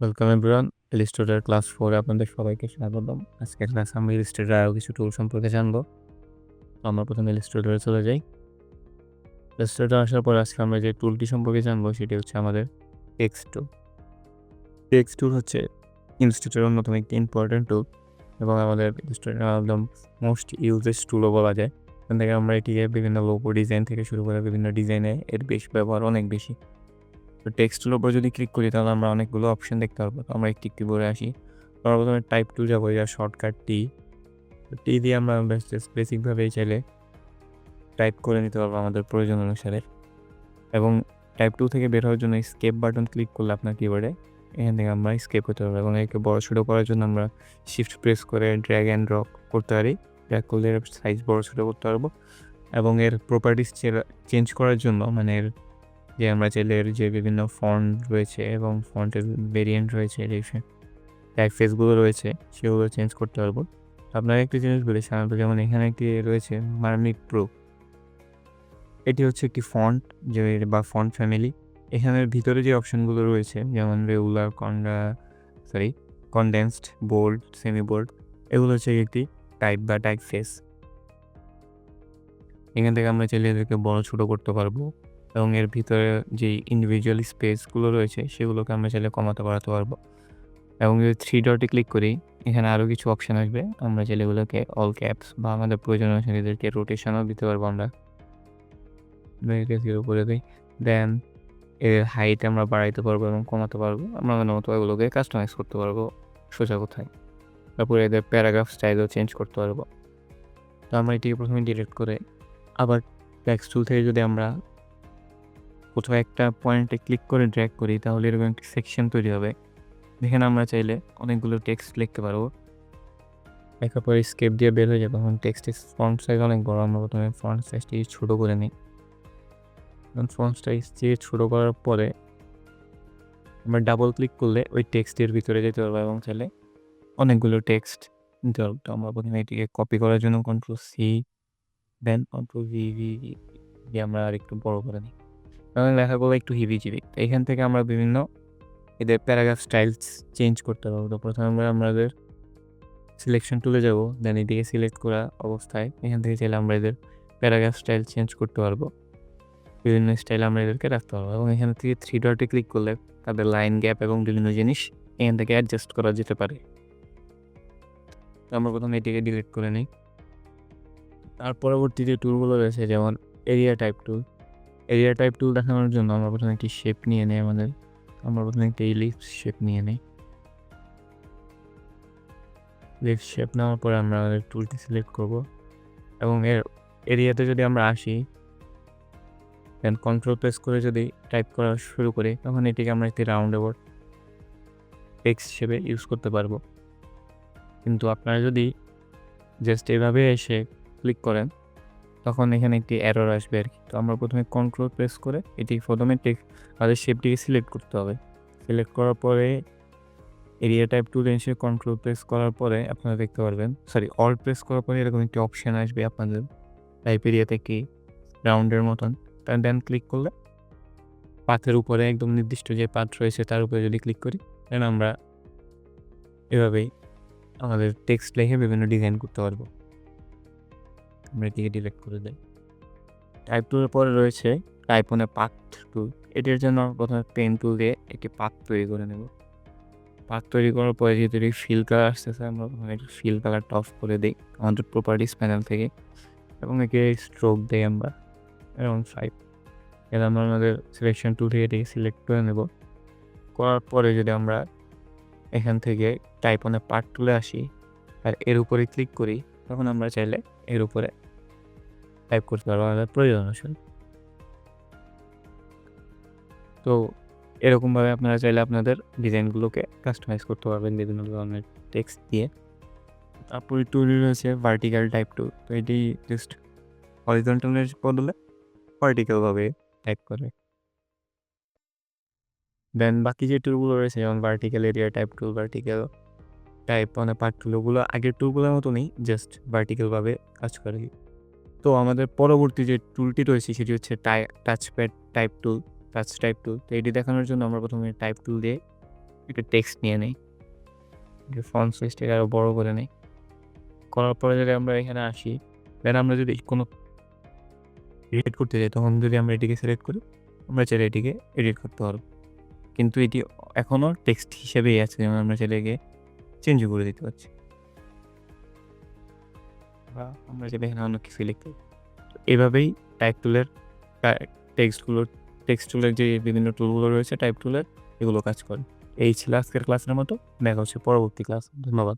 Welcome everyone. Illustrator class 4 আপনাদের সবাইকে স্বাগতম। আজকের ক্লাসে আমরা ইলিস্ট্রেটর আরও কিছু টুল সম্পর্কে জানবো। তো আমরা প্রথমে ইলিস্ট্রেটরে চলে যাই। ইলিস্ট্রেটর আসার পর আজকে আমরা যে টুলটি সম্পর্কে জানবো সেটি হচ্ছে আমাদের টেক্সট টুল। টেক্সট টুল হচ্ছে ইলিস্ট্রেটরের অন্যতম একটি ইম্পর্টেন্ট টুল এবং আমাদের ইলিস্ট্রেটর একদম মোস্ট ইউজেস টুলও বলা যায়। এখান থেকে আমরা এটিকে বিভিন্ন লোগো ডিজাইন থেকে শুরু করে বিভিন্ন ডিজাইনে এর ব্যবহার অনেক বেশি। তো টেক্সট টুলের উপর যদি ক্লিক করি তাহলে আমরা অনেকগুলো অপশন দেখতে পারবো। তো আমরা একটি একটি করে আসি। আমরা প্রথমে টাইপ টুল যাবো, যার শর্টকাট টি। টি দিয়ে আমরা বেসিকভাবেই চাইলে টাইপ করে নিতে পারবো আমাদের প্রয়োজন অনুসারে। এবং টাইপ টুল থেকে বের হওয়ার জন্য স্কেপ বাটন ক্লিক করলে আপনার কিবোর্ডে এখান থেকে আমরা স্কেপ হতে পারবো এবং একে বড় ছোটো করার জন্য আমরা শিফট প্রেস করে ড্র্যাগ অ্যান্ড ড্রপ করতে পারি। ড্র্যাগ করলে এর সাইজ বড় ছোটো করতে পারবো এবং এর প্রপার্টিস চেঞ্জ করার জন্য মানে এর যে আমরা চাইলে এর যে বিভিন্ন ফন্ট রয়েছে এবং ফন্টের ভেরিয়েন্ট রয়েছে, টাইপ ফেসগুলো রয়েছে সেগুলো চেঞ্জ করতে পারবো। আপনার একটি জিনিস বলি, সাধারণত যেমন এখানে একটি রয়েছে মার্মিক প্রো। এটি হচ্ছে একটি ফন্ট যে বা ফন্ট ফ্যামিলি। এখানের ভিতরে যে অপশনগুলো রয়েছে যেমন regular, condensed, bold, semi bold, এগুলো হচ্ছে একটি টাইপ বা টাইপ ফেস। এখান থেকে আমরা চাইলে এদেরকে বড় ছোটো করতে পারবো এবং এর ভিতরে যে ইন্ডিভিজুয়াল স্পেসগুলো রয়েছে সেগুলোকে আমরা চাইলে কমাতে বাড়াতে পারবো। এবং যদি 3 ডটে ক্লিক করি এখানে আরও কিছু অপশান আসবে। আমরা চাইলে এগুলোকে অল ক্যাপস বা আমাদের প্রয়োজন অনুসারে এদেরকে রোটেশনও দিতে পারবো। আমরা 0 করে দিই। দেন এর হাইট আমরা বাড়াইতে পারবো এবং কমাতে পারবো। আমরা আমাদের মতো এগুলোকে কাস্টমাইজ করতে পারবো সোজা কথায়। তারপরে এদের প্যারাগ্রাফ স্টাইলও চেঞ্জ করতে পারবো। তো আমরা এটিকে প্রথমে ডিলিট করে আবার টেক্সট টুল থেকে যদি আমরা কোথাও একটা পয়েন্টে ক্লিক করে ড্র্যাগ করি তাহলে এরকম একটি সেকশন তৈরি হবে, যেখানে আমরা চাইলে অনেকগুলো টেক্সট লিখতে পারবো। লেখার পরে স্কেপ দিয়ে বের হয়ে যাবে। এখন টেক্সটের ফন্ট সাইজ অনেক বড়, আমরা প্রথমে ফন্ট সাইজটি ছোটো করে নিই। ফন্ট সাইজটি ছোটো করার পরে আমরা ডাবল ক্লিক করলে ওই টেক্সটের ভিতরে যেতে পারবো এবং চাইলে অনেকগুলো টেক্সট নিতে পারবো। তো আমরা প্রথমে এটিকে কপি করার জন্য কন্ট্রোল সি, দেন কন্ট্রোল ভি দিয়ে আমরা আর একটু বড় করে নিই এবং লেখাগুলো একটু হিবিজিবি। তো এখান থেকে আমরা বিভিন্ন এদের প্যারাগ্রাফ স্টাইলস চেঞ্জ করতে পারবো। তো প্রথমে আমরা আমাদের সিলেকশন টুলে যাব, দেন এদিকে সিলেক্ট করা অবস্থায় এখান থেকে চাইলে আমরা এদের প্যারাগ্রাফ স্টাইল চেঞ্জ করতে পারবো। বিভিন্ন স্টাইল আমরা এদেরকে রাখতে পারবো এবং এখান থেকে 3 ডটে ক্লিক করলে তাদের লাইন, গ্যাপ এবং বিভিন্ন জিনিস এখান থেকে অ্যাডজাস্ট করা যেতে পারে। তো আমরা প্রথমে এটিকে ডিলিট করে নিই। তার পরবর্তী যে টুলগুলো রয়েছে যেমন এরিয়া টাইপ টুল। এরিয়া টাইপ টুল দেখানোর জন্য আমরা প্রথমে একটি শেপ নিয়ে নিই। আমরা প্রথমে একটা ইলিপস শেপ নিয়ে নিই। ইলিপস শেপ নেওয়ার পরে আমরা আমাদের টুলটি সিলেক্ট করব এবং এর এরিয়াতে যদি আমরা আসি, দেন কন্ট্রোল প্রেস করে যদি টাইপ করা শুরু করি তখন এটিকে আমরা একটি রাউন্ড অ্যাবাউট টেক্সট হিসেবে ইউজ করতে পারবো। কিন্তু আপনারা যদি জাস্ট এভাবে এসে ক্লিক করেন তখন এখানে একটি এরর আসবে আর কি। তো আমরা প্রথমে কন্ট্রোল প্রেস করে এটি প্রথমে আমাদের শেপটিকে সিলেক্ট করতে হবে। সিলেক্ট করার পরে এরিয়া টাইপ টুলে এসে কন্ট্রোল প্রেস করার পরে আপনারা দেখতে পারবেন, অল প্রেস করার পরে এরকম একটি অপশান আসবে আপনাদের টাইপ এরিয়াতে কি রাউন্ডের মতন। দেন ক্লিক করলে পাথের উপরে একদম নির্দিষ্ট যে পাথ রয়েছে তার উপরে যদি ক্লিক করি দেন আমরা এভাবেই আমাদের টেক্সট লিখে বিভিন্ন ডিজাইন করতে পারবো। আমরা এটিকে ডিলিট করে দিই। টাইপ টুলের পরে রয়েছে টাইপ অনে পাথ টুল। এটির জন্য প্রথমে পেন টুল দিয়ে একটি পাথ তৈরি করে নেব। পাথ তৈরি করার পরে যেহেতু ফিল কালার আসতেছে আমরা ফিল কালারটা অফ করে দিই আমাদের প্রপার্টিস প্যানেল থেকে এবং একে স্ট্রোক দিই আমরা অ্যারাউন্ড 5। এর আমরা আমাদের সিলেকশন টুল থেকে এটিকে সিলেক্ট করে নেব। করার পরে যদি আমরা এখান থেকে টাইপ অনে পাথ টুলে আসি আর এর উপরে ক্লিক করি তখন আমরা চাইলে এর উপরে টাইপ করতে পারবো আমাদের প্রয়োজন অনুসারে। তো এরকমভাবে আপনারা চাইলে আপনাদের ডিজাইনগুলোকে কাস্টমাইজ করতে পারবেন বিভিন্ন ধরনের টেক্সট দিয়ে। তারপরে টুলই রয়েছে ভার্টিক্যাল টাইপ টুল। তো এটি জাস্ট হরিজন্টালের বদলে ভার্টিক্যালভাবে টাইপ করে। দেন বাকি যে টুলগুলো রয়েছে যেমন ভার্টিক্যাল এরিয়া টাইপ টুল, ভার্টিক্যাল টাইপ মানে পার্ট টুল, ওগুলো আগের টুলগুলোর মতনই জাস্ট ভার্টিক্যালভাবে কাজ করে। তো আমাদের পরবর্তী যে টুলটি রয়েছে সেটি হচ্ছে টাচপ্যাড টাইপ টুল, টাচ টাইপ টুল। তো এটি দেখানোর জন্য আমরা প্রথমে টাইপ টুল দিয়ে একটা টেক্সট নিয়ে নেই, ফন্ট সাইজটাকে আরও বড় করে নেই। করার পরে যদি আমরা এখানে আসি, দেন আমরা যদি কোনো এডিট করতে যাই তখন যদি আমরা এটিকে সিলেক্ট করি, আমরা চাইলে এটিকে এডিট করতে পারবো। কিন্তু এটি এখনও টেক্সট হিসেবেই আছে, যেমন আমরা চাইলে একে চেঞ্জও করে দিতে পারছি, বা আমরা চাইলে এখানে অন্য কিছু লিখতে পারি। এভাবেই টাইপ টুলের টেক্সট টুলের যে বিভিন্ন টুলগুলো রয়েছে টাইপ টুলের, এগুলো কাজ করে। এই ছিল আজকের ক্লাসের মতো। দেখা হচ্ছে পরবর্তী ক্লাস। ধন্যবাদ।